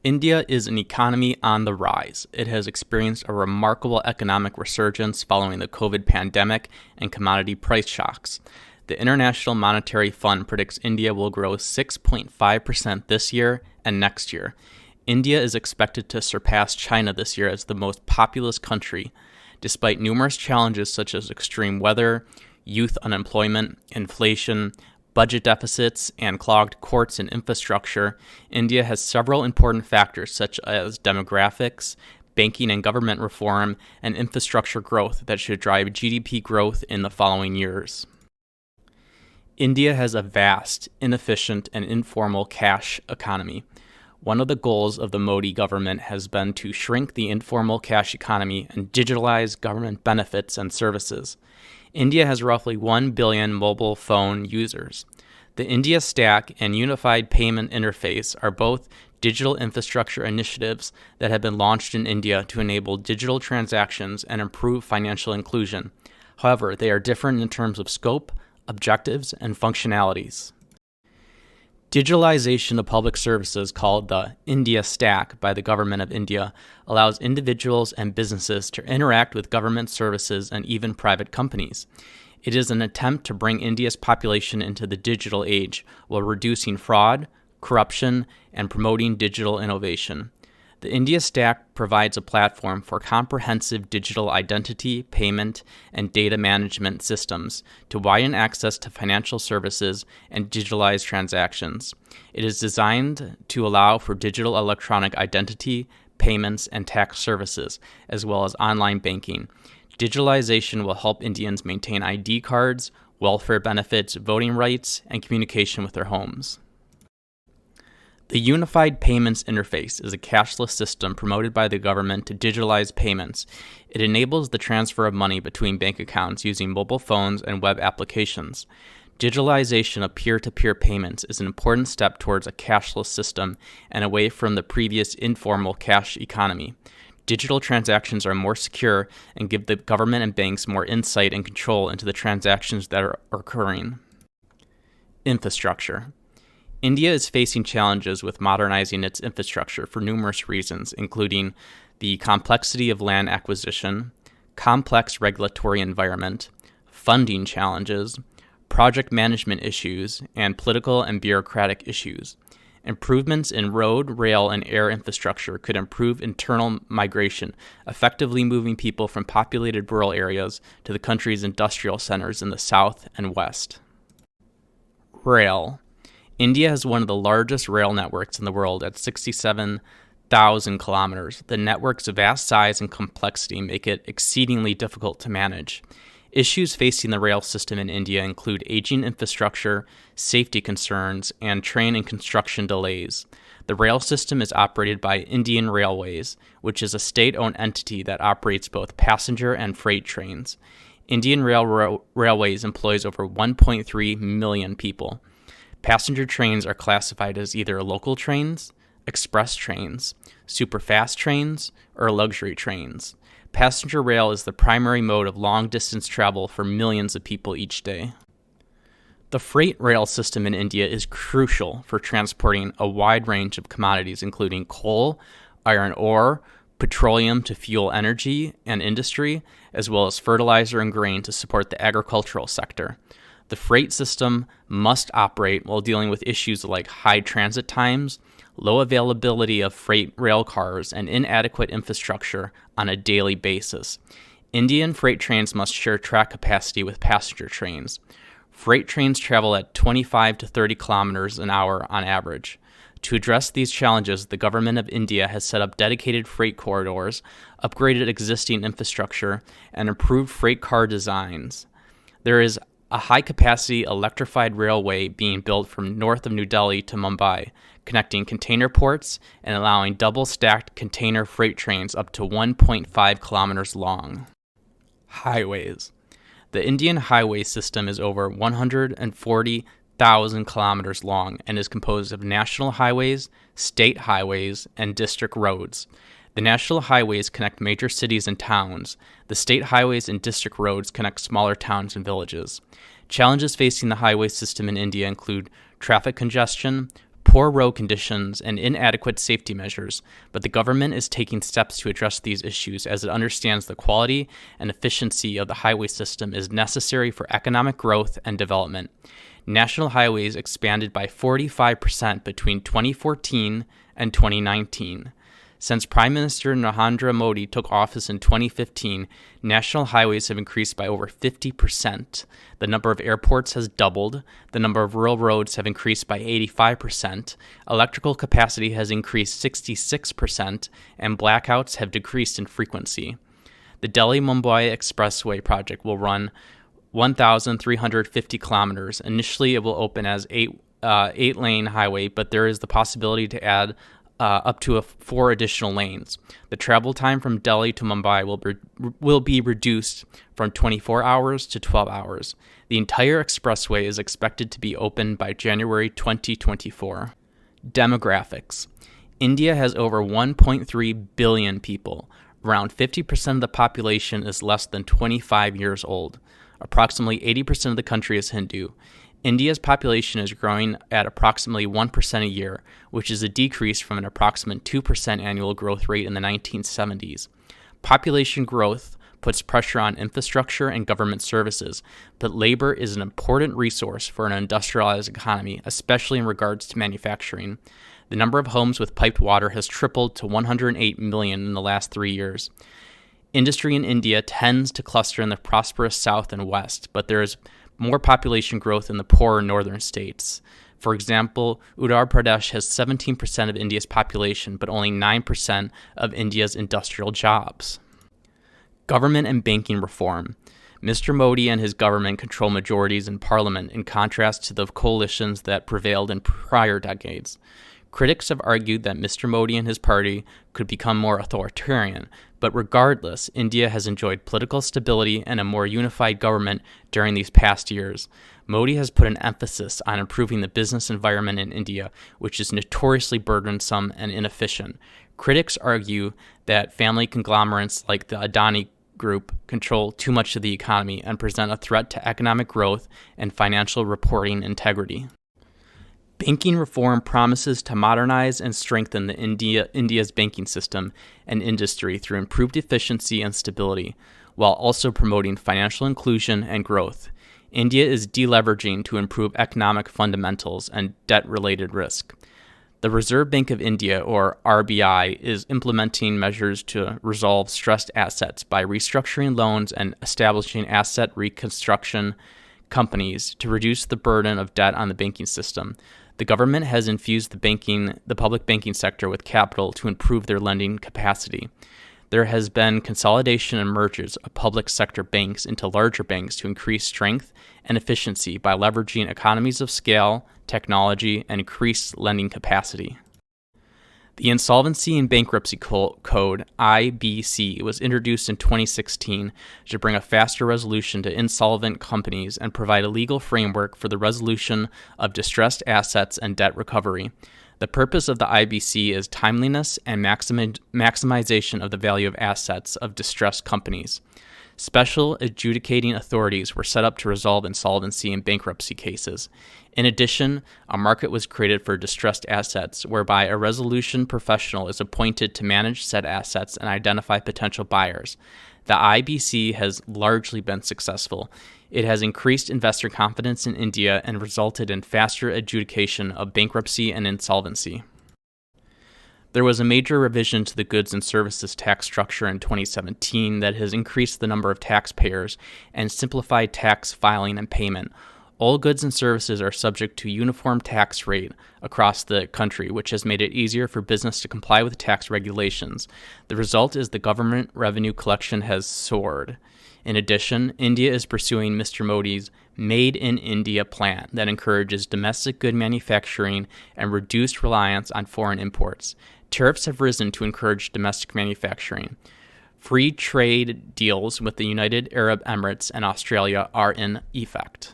India is an economy on the rise. It has experienced a remarkable economic resurgence following the COVID pandemic and commodity price shocks. The International Monetary Fund predicts India will grow 6.5% this year and next year. India is expected to surpass China this year as the most populous country. Despite numerous challenges such as extreme weather, youth unemployment, inflation, budget deficits, and clogged courts and infrastructure, India has several important factors such as demographics, banking and government reform, and infrastructure growth that should drive GDP growth in the following years. India has a vast, inefficient, and informal cash economy. One of the goals of the Modi government has been to shrink the informal cash economy and digitalize government benefits and services. India has roughly 1 billion mobile phone users. The India Stack and Unified Payment Interface are both digital infrastructure initiatives that have been launched in India to enable digital transactions and improve financial inclusion. However, they are different in terms of scope, objectives, and functionalities. Digitalization of public services, called the India Stack by the Government of India, allows individuals and businesses to interact with government services and even private companies. It is an attempt to bring India's population into the digital age while reducing fraud, corruption, and promoting digital innovation. The India Stack provides a platform for comprehensive digital identity, payment, and data management systems to widen access to financial services and digitalize transactions. It is designed to allow for digital electronic identity, payments, and tax services, as well as online banking. Digitalization will help Indians maintain ID cards, welfare benefits, voting rights, and communication with their homes. The Unified Payments Interface is a cashless system promoted by the government to digitalize payments. It enables the transfer of money between bank accounts using mobile phones and web applications. Digitalization of peer-to-peer payments is an important step towards a cashless system and away from the previous informal cash economy. Digital transactions are more secure and give the government and banks more insight and control into the transactions that are occurring. Infrastructure. India is facing challenges with modernizing its infrastructure for numerous reasons, including the complexity of land acquisition, complex regulatory environment, funding challenges, project management issues, and political and bureaucratic issues. Improvements in road, rail, and air infrastructure could improve internal migration, effectively moving people from populated rural areas to the country's industrial centers in the south and west. Rail. India has one of the largest rail networks in the world at 67,000 kilometers. The network's vast size and complexity make it exceedingly difficult to manage. Issues facing the rail system in India include aging infrastructure, safety concerns, and train and construction delays. The rail system is operated by Indian Railways, which is a state-owned entity that operates both passenger and freight trains. Indian Railways employs over 1.3 million people. Passenger trains are classified as either local trains, express trains, superfast trains, or luxury trains. Passenger rail is the primary mode of long-distance travel for millions of people each day. The freight rail system in India is crucial for transporting a wide range of commodities, including coal, iron ore, petroleum to fuel energy and industry, as well as fertilizer and grain to support the agricultural sector. The freight system must operate while dealing with issues like high transit times, low availability of freight rail cars, and inadequate infrastructure on a daily basis. Indian freight trains must share track capacity with passenger trains. Freight trains travel at 25 to 30 kilometers an hour on average. To address these challenges, the government of India has set up dedicated freight corridors, upgraded existing infrastructure, and improved freight car designs. There is a high-capacity electrified railway being built from north of New Delhi to Mumbai, connecting container ports and allowing double-stacked container freight trains up to 1.5 kilometers long. Highways. The Indian highway system is over 140,000 kilometers long and is composed of national highways, state highways, and district roads. The national highways connect major cities and towns. The state highways and district roads connect smaller towns and villages. Challenges facing the highway system in India include traffic congestion, poor road conditions, and inadequate safety measures, but the government is taking steps to address these issues as it understands the quality and efficiency of the highway system is necessary for economic growth and development. National highways expanded by 45% between 2014 and 2019. Since Prime Minister Narendra Modi took office in 2015, national highways have increased by over 50%. The number of airports has doubled. The number of rural roads have increased by 85%. Electrical capacity has increased 66%, and blackouts have decreased in frequency. The Delhi-Mumbai Expressway project will run 1,350 kilometers. Initially, it will open as eight-lane highway, but there is the possibility to add up to 4 additional lanes. The travel time from Delhi to Mumbai will be reduced from 24 hours to 12 hours. The entire expressway is expected to be open by January 2024. Demographics. India has over 1.3 billion people. Around 50% of the population is less than 25 years old. Approximately 80% of the country is Hindu. India's population is growing at approximately 1% a year, which is a decrease from an approximate 2% annual growth rate in the 1970s. Population growth puts pressure on infrastructure and government services, but labor is an important resource for an industrialized economy, especially in regards to manufacturing. The number of homes with piped water has tripled to 108 million in the last 3 years. Industry in India tends to cluster in the prosperous south and west, but there is more population growth in the poorer northern states. For example, Uttar Pradesh has 17% of India's population, but only 9% of India's industrial jobs. Government and banking reform. Mr. Modi and his government control majorities in parliament in contrast to the coalitions that prevailed in prior decades. Critics have argued that Mr. Modi and his party could become more authoritarian, but regardless, India has enjoyed political stability and a more unified government during these past years. Modi has put an emphasis on improving the business environment in India, which is notoriously burdensome and inefficient. Critics argue that family conglomerates like the Adani Group control too much of the economy and present a threat to economic growth and financial reporting integrity. Banking reform promises to modernize and strengthen India's banking system and industry through improved efficiency and stability, while also promoting financial inclusion and growth. India is deleveraging to improve economic fundamentals and debt-related risk. The Reserve Bank of India, or RBI, is implementing measures to resolve stressed assets by restructuring loans and establishing asset reconstruction companies to reduce the burden of debt on the banking system. The government has infused the public banking sector with capital to improve their lending capacity. There has been consolidation and mergers of public sector banks into larger banks to increase strength and efficiency by leveraging economies of scale, technology, and increased lending capacity. The Insolvency and Bankruptcy Code, IBC, was introduced in 2016 to bring a faster resolution to insolvent companies and provide a legal framework for the resolution of distressed assets and debt recovery. The purpose of the IBC is timeliness and maximization of the value of assets of distressed companies. Special adjudicating authorities were set up to resolve insolvency and bankruptcy cases. In addition, a market was created for distressed assets, whereby a resolution professional is appointed to manage said assets and identify potential buyers. The IBC has largely been successful. It has increased investor confidence in India and resulted in faster adjudication of bankruptcy and insolvency. There was a major revision to the goods and services tax structure in 2017 that has increased the number of taxpayers and simplified tax filing and payment. All goods and services are subject to uniform tax rate across the country, which has made it easier for business to comply with tax regulations. The result is the government revenue collection has soared. In addition, India is pursuing Mr. Modi's Made in India plan that encourages domestic good manufacturing and reduced reliance on foreign imports. Tariffs have risen to encourage domestic manufacturing. Free trade deals with the United Arab Emirates and Australia are in effect.